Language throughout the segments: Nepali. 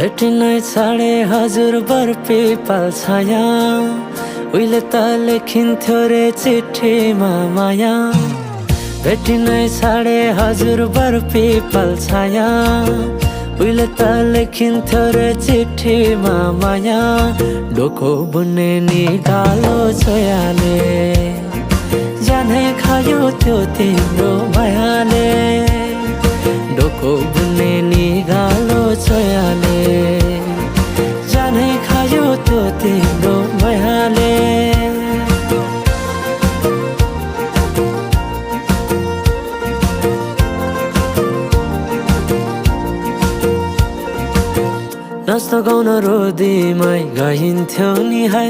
भेटिनै छाडे हजुर बरपिपल छाया उहिले त लेखिन्थ्यो रे चिठीमा माया भेटिनै छाडे हजुर बरपिपल छाया उहिले त लेखिन्थ्यो रे चिठीमा माया डोको बुन्ने निगालो छोयाले जानै खायो त्यो तिम्रो मायाले डोको बुन्ने निगालो छोयाले जानै खायो त्यो तिम्रो मायाले नाच्न गाउन रोदीमै गइन्थ्यो नि है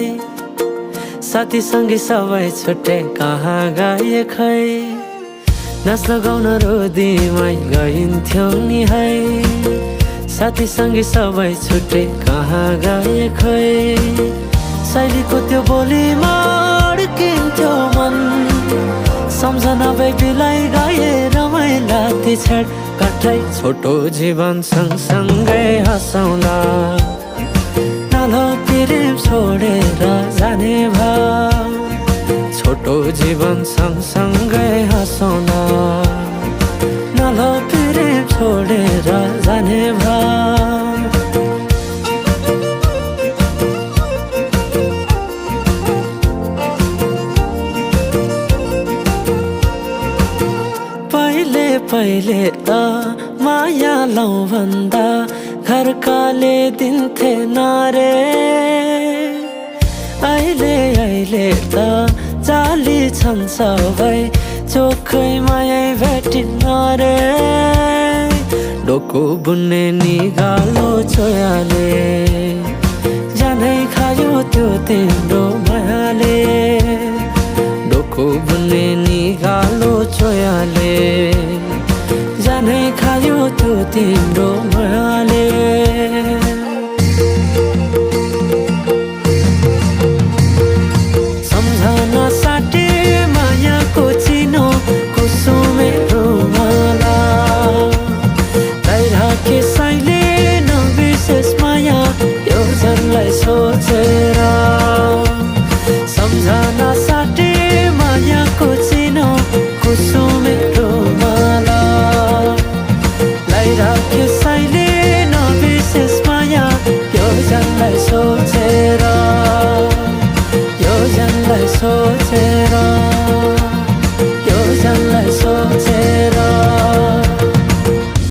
साथीसँगै सबै छुट्टे कहाँ गए खै नाच्न गाउन रोदीमै गइन्थ्यो नि है साथीसँगै सबै छुट्टे कहाँ गए खै शैलीको त्यो बोलीमा अड्किन्थ्यो मन सम्झना बेबीलाई गाए रमाइला ती छेड काठै छोटो जीवन सँगसँगै हँसौँला नलो प्रेम छोडेर जाने भाव छोटो जीवन सँगसँगै हँसौँला नलो प्रेम छोडेर जाने भाव पहिले त माया लौ भन्दा घरकाले दिन्थे नारे अहिले त जाली छन् सबै चोखै माया भेटिन्न रे डोको बुन्ने निगालो छोयाले जानै खायो त्यो तिम्रो मायाले डोको बुन्ने निगालो छोयाले जानै खायो त्यो तिम्रो मायाले